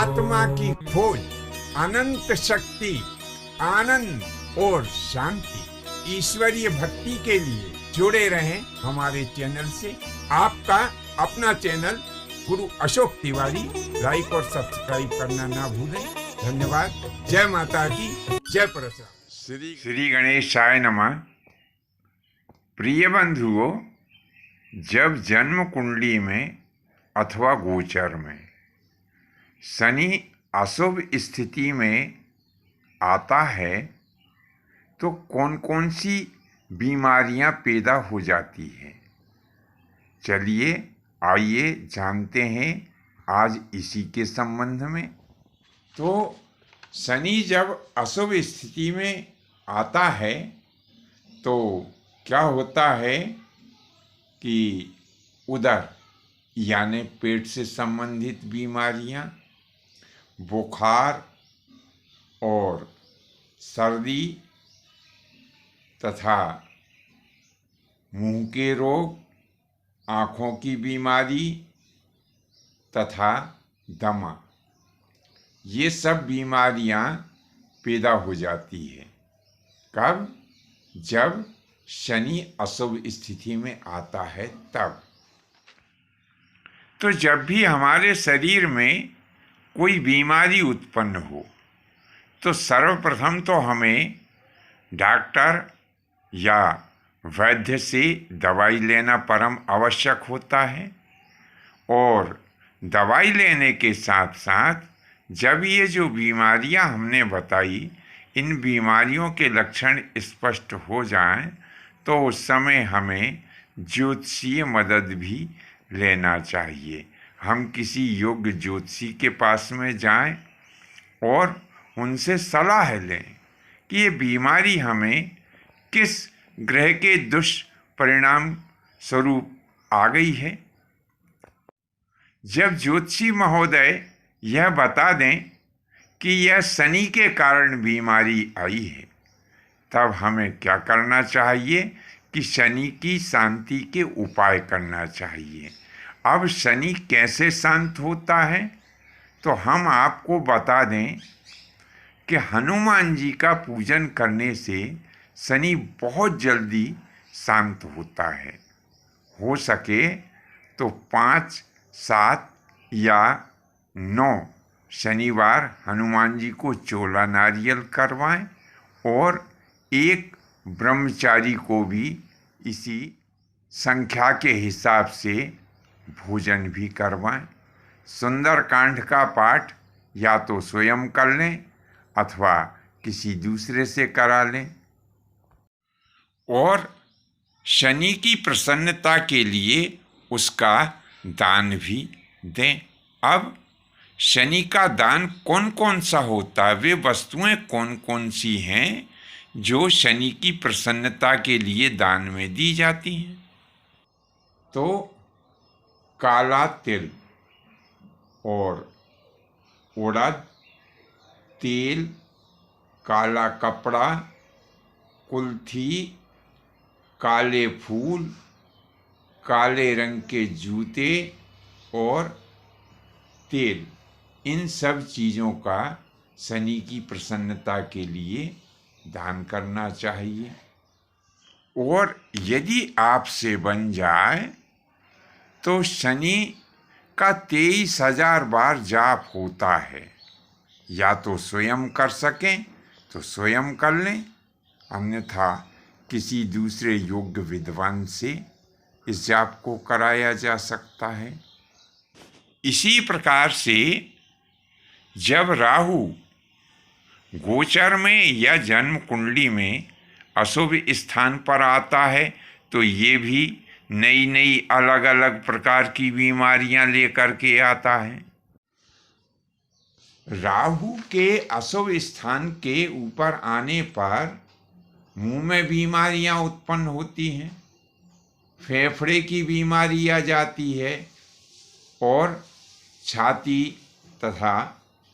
आत्मा की खोज, अनंत शक्ति, आनंद और शांति, ईश्वरीय भक्ति के लिए जुड़े रहें हमारे चैनल से। आपका अपना चैनल गुरु अशोक तिवारी, लाइक और सब्सक्राइब करना ना भूलें। धन्यवाद। जय माता की, जय परशुराम। श्री गणेशाय नमः। प्रिय बंधुओं, जब जन्म कुंडली में अथवा गोचर में शनि अशुभ स्थिति में आता है तो कौन कौन सी बीमारियां पैदा हो जाती हैं, चलिए आइए जानते हैं आज इसी के संबंध में। तो शनि जब अशुभ स्थिति में आता है तो क्या होता है कि उदर यानी पेट से संबंधित बीमारियां, बुखार और सर्दी तथा मुंह के रोग, आँखों की बीमारी तथा दमा, ये सब बीमारियां पैदा हो जाती है। कब? जब शनि अशुभ स्थिति में आता है तब। तो जब भी हमारे शरीर में कोई बीमारी उत्पन्न हो तो सर्वप्रथम तो हमें डॉक्टर या वैद्य से दवाई लेना परम आवश्यक होता है। और दवाई लेने के साथ साथ जब ये जो बीमारियां हमने बताई, इन बीमारियों के लक्षण स्पष्ट हो जाएं तो उस समय हमें ज्योतिषीय मदद भी लेना चाहिए। हम किसी योग्य ज्योतिषी के पास में जाएं और उनसे सलाह लें कि ये बीमारी हमें किस ग्रह के दुष्परिणाम स्वरूप आ गई है। जब ज्योतिषी महोदय यह बता दें कि यह शनि के कारण बीमारी आई है, तब हमें क्या करना चाहिए कि शनि की शांति के उपाय करना चाहिए। अब शनि कैसे शांत होता है तो हम आपको बता दें कि हनुमान जी का पूजन करने से शनि बहुत जल्दी शांत होता है। हो सके तो 5, 7 या 9 शनिवार हनुमान जी को चोला नारियल करवाएं और एक ब्रह्मचारी को भी इसी संख्या के हिसाब से भोजन भी करवाएं। सुंदरकांड का पाठ या तो स्वयं कर लें अथवा किसी दूसरे से करा लें। और शनि की प्रसन्नता के लिए उसका दान भी दें। अब शनि का दान कौन कौन सा होता है, वे वस्तुएं कौन कौन सी हैं जो शनि की प्रसन्नता के लिए दान में दी जाती हैं। तो काला तिल और उड़द तेल, काला कपड़ा, कुल्थी, काले फूल, काले रंग के जूते और तेल, इन सब चीज़ों का शनि की प्रसन्नता के लिए दान करना चाहिए। और यदि आपसे बन जाए तो शनि का 23,000 बार जाप होता है। या तो स्वयं कर सकें तो स्वयं कर लें, अन्यथा किसी दूसरे योग्य विद्वान से इस जाप को कराया जा सकता है। इसी प्रकार से जब राहु गोचर में या जन्म कुंडली में अशुभ स्थान पर आता है तो ये भी नई नई अलग अलग प्रकार की बीमारियां लेकर के आता है। राहु के अशुभ स्थान के ऊपर आने पर मुंह में बीमारियां उत्पन्न होती हैं, फेफड़े की बीमारी आ जाती है और छाती तथा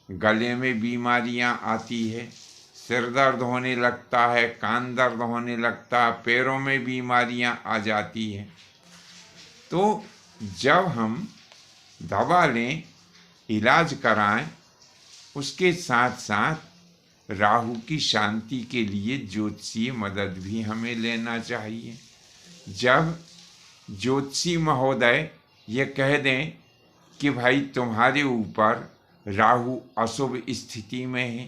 गले में बीमारियां आती है, सिर दर्द होने लगता है, कान दर्द होने लगता है, पैरों में बीमारियां आ जाती हैं। तो जब हम दवा लें, इलाज कराएं उसके साथ साथ राहु की शांति के लिए ज्योतिषीय मदद भी हमें लेना चाहिए। जब ज्योतिषी महोदय ये कह दें कि भाई तुम्हारे ऊपर राहु अशुभ स्थिति में है,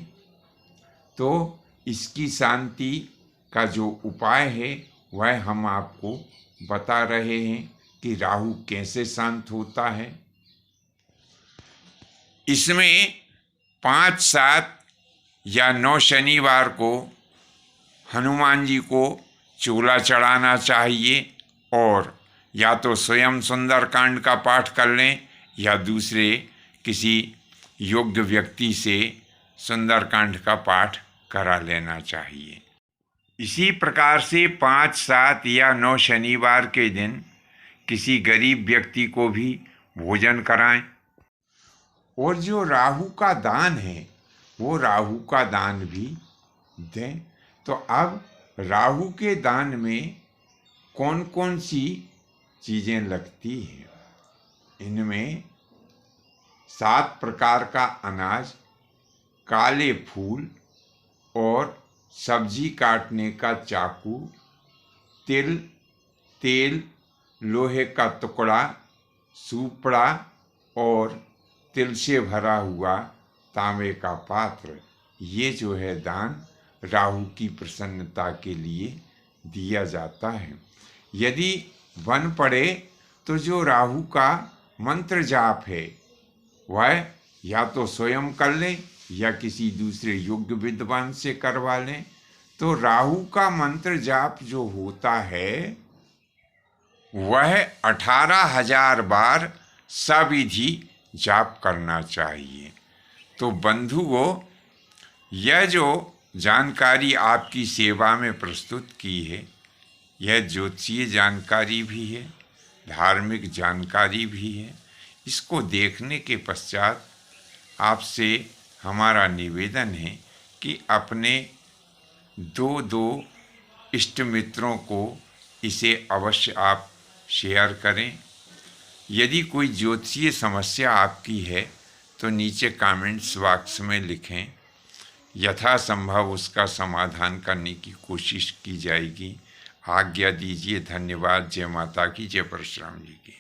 तो इसकी शांति का जो उपाय है वह हम आपको बता रहे हैं कि राहु कैसे शांत होता है। इसमें 5, 7 या 9 शनिवार को हनुमान जी को चूल्हा चढ़ाना चाहिए और या तो स्वयं सुंदरकांड का पाठ कर लें या दूसरे किसी योग्य व्यक्ति से सुंदरकांड का पाठ करा लेना चाहिए। इसी प्रकार से 5, 7 या 9 शनिवार के दिन किसी गरीब व्यक्ति को भी भोजन कराएं। और जो राहु का दान है वो राहु का दान भी दें। तो अब राहु के दान में कौन कौन सी चीज़ें लगती हैं? इनमें 7 प्रकार का अनाज, काले फूल और सब्जी काटने का चाकू, तिल, तेल, लोहे का टुकड़ा, सूपड़ा और तिल से भरा हुआ तांबे का पात्र, ये जो है दान राहु की प्रसन्नता के लिए दिया जाता है। यदि बन पड़े तो जो राहु का मंत्र जाप है वह या तो स्वयं कर लें या किसी दूसरे योग्य विद्वान से करवा लें। तो राहु का मंत्र जाप जो होता है वह 18,000 बार सविधि जाप करना चाहिए। तो बंधुओं, यह जो जानकारी आपकी सेवा में प्रस्तुत की है यह ज्योतिषीय जानकारी भी है, धार्मिक जानकारी भी है। इसको देखने के पश्चात आपसे हमारा निवेदन है कि अपने 2 इष्ट मित्रों को इसे अवश्य आप शेयर करें। यदि कोई ज्योतिषीय समस्या आपकी है तो नीचे कमेंट्स बॉक्स में लिखें, यथासंभव उसका समाधान करने की कोशिश की जाएगी। आज्ञा दीजिए। धन्यवाद। जय माता की, जय परशुराम जी की।